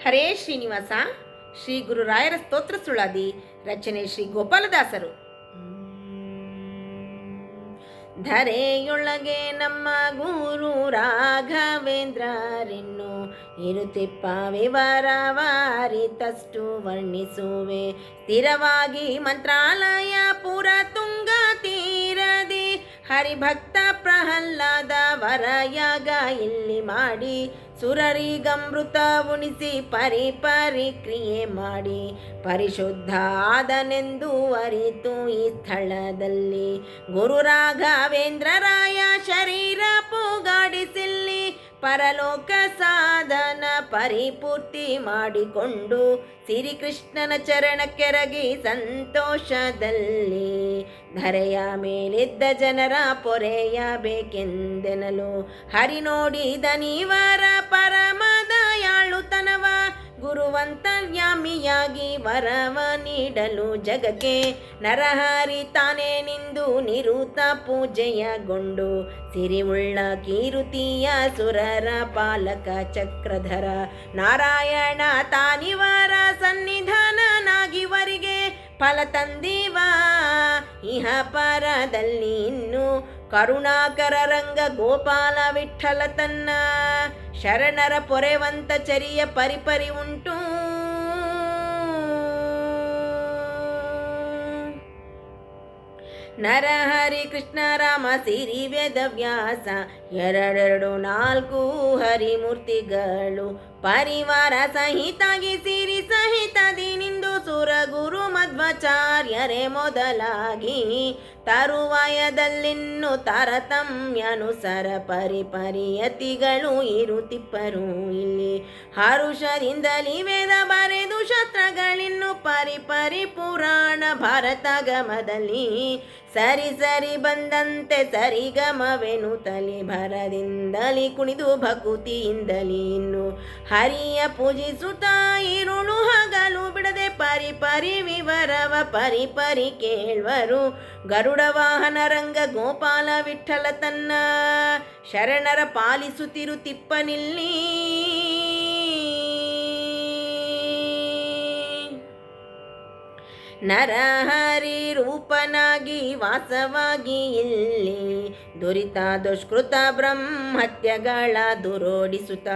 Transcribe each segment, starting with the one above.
ಹರೇ ಶ್ರೀನಿವಾಸ. ಶ್ರೀ ಗುರುರಾಯರ ಸ್ತೋತ್ರ ಸುಳಾದಿ. ರಚನೆ ಶ್ರೀ ಗೋಪಾಲದಾಸರು. ಧರೆಯೊಳಗೆ ನಮ್ಮ ಗುರು ರಾಘವೇಂದ್ರರಿನ್ನು ಇರುತಿಪ್ಪ ವಿವರವಾರಿತಷ್ಟು ವರ್ಣಿಸುವೆ. ಸ್ಥಿರವಾಗಿ ಮಂತ್ರಾಲಯ ಪುರ ತುಂಗ ತೀರದಿ ಹರಿಭಕ್ತ ಪ್ರಹ್ಲಾದ ವರಯಾಗ ಇಲ್ಲಿ ಮಾಡಿ ಸುರರಿಗಮೃತ ಉಣಿಸಿ ಪರಿ ಕ್ರಿಯೆ ಮಾಡಿ ಪರಿಶುದ್ಧ ಆದನೆಂದು ಅರಿತು ಈ ಸ್ಥಳದಲ್ಲಿ ಗುರು ರಾಘವೇಂದ್ರರಾಯ ಶರೀರ ಪೂಗಾಡಿಸಿಲ್ಲಿ ಪರಲೋಕ ಸಾಧನ ಪರಿಪೂರ್ತಿ ಮಾಡಿಕೊಂಡು ಶ್ರೀಕೃಷ್ಣನ ಚರಣಕ್ಕೆರಗಿ ಸಂತೋಷದಲ್ಲಿ ಧರೆಯ ಮೇಲಿದ್ದ ಜನರ ಪೊರೆಯಬೇಕೆಂದೆನಲು ಹರಿ ನೋಡಿದ ನೀವರ ಪರಮದಯಾಳುತನವ ಗುರುವಂತರ್ಯಾಮಿಯಾಗಿ ವರವ ನೀಡಲು ಜಗಕ್ಕೆ ನರಹರಿ ತಾನೇ ನಿಂದು ನಿರುತ ಪೂಜೆಯಗೊಂಡು ಸಿರಿವುಳ್ಳ ಕೀರುತಿಯ ಸುರರ ಪಾಲಕ ಚಕ್ರಧರ ನಾರಾಯಣ ತಾನಿವರ ಸನ್ನಿಧಾನನಾಗಿವರಿಗೆ ಫಲ ತಂದೀವ ಇಹ ಪರದಲ್ಲಿ ಇನ್ನು ಕರುಣಾಕರ ರಂಗ ಗೋಪಾಲ ವಿಠಲ ತನ್ನ ಶರಣರ ಪೊರೆವಂತ ಚರಿಯ ಪರಿಪರಿ ಉಂಟು. ನರಹರಿ ಕೃಷ್ಣ ರಾಮ ಸಿರಿ ವೇದವ್ಯಾಸ ಎರಡೆರಡು ನಾಲ್ಕು ಹರಿಮೂರ್ತಿಗಳು ಪರಿವಾರ ಸಹಿತಾಗಿ ಸಿರಿ ಸಹಿತದಿ ನಿಂದು ಸುರ ಗುರು ಮಧ್ವಾಚಾರ್ಯರೇ ಮೊದಲಾಗಿ ತರುವಾಯದಲ್ಲಿನ್ನು ತಾರತಮ್ಯನುಸರ ಪರಿಯತಿಗಳು ಇರುತಿಪ್ಪರು ಇಲ್ಲಿ ಹರುಷದಿಂದಲಿ ವೇದ ಬರೆದು ಶಾಸ್ತ್ರಗಳಿನ್ನು ಪರಿ ಪುರಾಣ ಭಾರತಗಮದಲ್ಲಿ ಸರಿ ಬಂದಂತೆ ಸರಿಗಮವೆನು ತಲಿ ಭರದಿಂದಲಿ ಕುಣಿದು ಭಕುತಿಯಿಂದಲಿ ಇನ್ನು ಹರಿಯ ಪೂಜಿಸುತ್ತಾ ಇರುಳು ಹಗಲು ಬಿಡದೆ ಪರಿ ವಿವರವ ಪರಿ ಕೇಳ್ವರು ಗರುಡ ವಾಹನ ರಂಗ ಗೋಪಾಲ ವಿಠಲ ತನ್ನ ಶರಣರ ಪಾಲಿಸುತ್ತಿರುತಿಪ್ಪನಿಲ್ಲಿ ನರಹರಿ ರೂಪನಾಗಿ ವಾಸವಾಗಿ ಇಲ್ಲಿ ದುರಿತ ದುಷ್ಕೃತ ಬ್ರಹ್ಮತ್ಯಗಳ ದುರೋಡಿಸುತ್ತ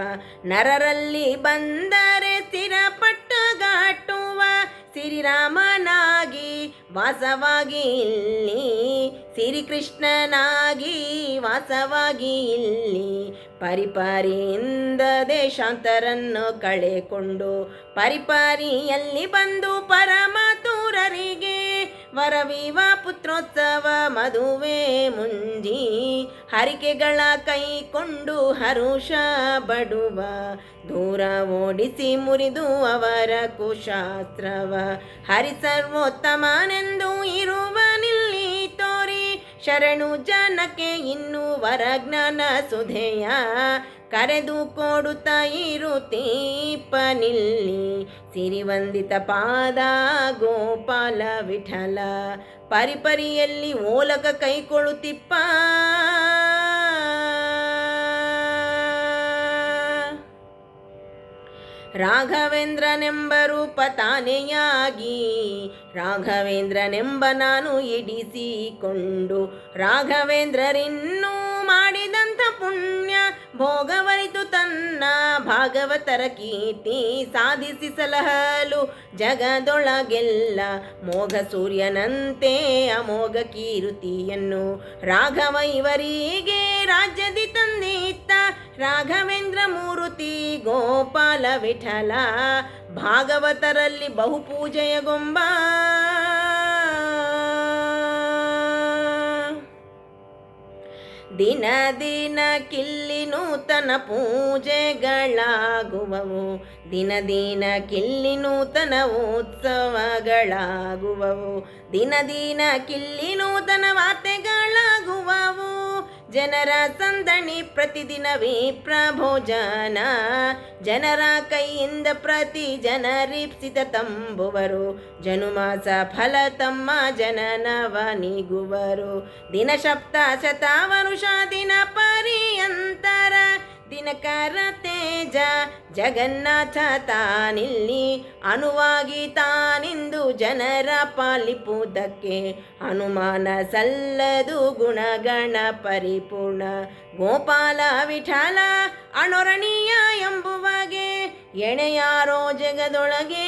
ನರರಲ್ಲಿ ಬಂದರೆ ಸ್ಥಿರಪಟ್ಟಗಾಟುವ ಶ್ರೀರಾಮನಾಗಿ ವಾಸವಾಗಿ ಇಲ್ಲಿ ಶ್ರೀಕೃಷ್ಣನಾಗಿ ವಾಸವಾಗಿ ಇಲ್ಲಿ ಪರಿಯಿಂದ ದೇಶಾಂತರನ್ನು ಕಳೆಕೊಂಡು ಪರಿಯಲ್ಲಿ ಬಂದು ಪರಮತೂರರಿಗೆ ವರವಿವ ಪುತ್ರೋತ್ಸವ ಮದುವೆ ಮುಂಜಿ ಹರಿಕೆಗಳ ಕೈಕೊಂಡು ಹರುಷ ಬಡುವ ದೂರ ಓಡಿಸಿ ಮುರಿದು ಅವರ ಕುಶಾಸ್ತ್ರವ ಹರಿ ಸರ್ವೋತ್ತಮನೆಂದು ಇರುವನಿಲ್ಲಿ ತೋರಿ ಶರಣು ಜನಕ್ಕೆ ಇನ್ನು ವರಜ್ಞಾನ ಸುಧೆಯ ಕರೆದು ಕೊಡುತ್ತಾ ಇರುತ್ತೀಪನಿಲ್ಲಿ ಸಿರಿವಂದಿತ ಪಾದ ಗೋಪಾಲ ವಿಠಲ ಪರಿಯಲ್ಲಿ ಓಲಕ ಕೈಕೊಳ್ಳುತ್ತಿಪ್ಪ. ರಾಘವೇಂದ್ರನೆಂಬ ರೂಪ ತಾನೆಯಾಗಿ ರಾಘವೇಂದ್ರನೆಂಬ ನಾನು ಇಡಿಸಿಕೊಂಡು ರಾಘವೇಂದ್ರರಿನ್ನೂ ಮಾಡಿದಂಥ ಪುಣ್ಯ ಭೋಗವರಿತು ತನ್ನ ಭಾಗವತರ ಕೀರ್ತಿ ಸಾಧಿಸಿ ಸಲಹಲು ಜಗದೊಳಗೆಲ್ಲ ಮೋಘ ಸೂರ್ಯನಂತೆ ಅಮೋಘ ಕೀರುತಿಯನ್ನು ರಾಘವ ಇವರಿಗೆ ರಾಜ್ಯದಿ ತಂದಿತ್ತ ರಾಘವೇಂದ್ರ ಮೂರುತಿ ಗೋಪಾಲ ವಿಠಲ ಭಾಗವತರಲ್ಲಿ ಬಹುಪೂಜೆಯಗೊಂಬ. ದಿನ ಕಿಲ್ಲಿ ನೂತನ ಪೂಜೆಗಳಾಗುವವು ದಿನ ಕಿಲ್ಲಿ ನೂತನ ಉತ್ಸವಗಳಾಗುವವು ದಿನ ಕಿಲ್ಲಿ ನೂತನ ವಾರ್ತೆಗಳಾಗುವವು ಜನರ ಸಂದಣಿ ಪ್ರತಿದಿನ ವಿಪ್ರಭೋಜನ ಜನರ ಕೈಯಿಂದ ಪ್ರತಿ ಜನರೀಪ್ಸಿತ ತಂಬುವರು ಜನುಮಾಸ ಫಲ ತಮ್ಮ ಜನನವ ನೀಗುವರು ದಿನ ಸಪ್ತ ಶತವನುಷ ದಿನ ಪರ್ಯಂತರ ದಿನಕರ ತೇಜ ಜಗನ್ನಾಥ ತಾನಿಲ್ಲಿ ಅನುವಾಗಿ ತಾನಿಂದು ಜನರ ಪಾಲಿಪುವುದಕ್ಕೆ ಅನುಮಾನ ಸಲ್ಲದು ಗುಣಗಣ ಪರಿಪೂರ್ಣ ಗೋಪಾಲ ವಿಠಲ ಅಣೊರಣೀಯ ಎಂಬುವಾಗೆ ಎಣೆಯಾರೋ ಜಗದೊಳಗೆ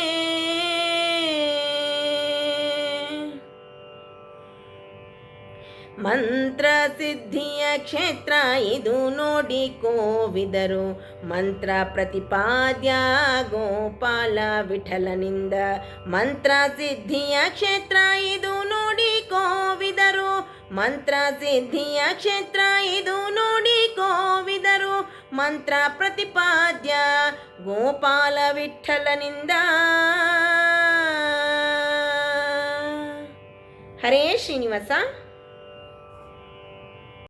ಮಂತ್ರ ಸಿದ್ಧಿಯ ಕ್ಷೇತ್ರ ಇದು ನೋಡಿ ಕೋವಿದರು ಮಂತ್ರ ಪ್ರತಿಪಾದ್ಯ ಗೋಪಾಲ ವಿಠಲನಿಂದ ಮಂತ್ರ ಸಿದ್ಧಿಯ ಕ್ಷೇತ್ರ ಇದು ನೋಡಿ ಕೋವಿದರು ಮಂತ್ರ ಸಿದ್ಧಿಯ ಕ್ಷೇತ್ರ ಇದು ನೋಡಿ ಕೋವಿದರು ಮಂತ್ರ ಪ್ರತಿಪಾದ್ಯ ಗೋಪಾಲ ವಿಠಲನಿಂದ. ಹರೇ ಶ್ರೀನಿವಾಸ.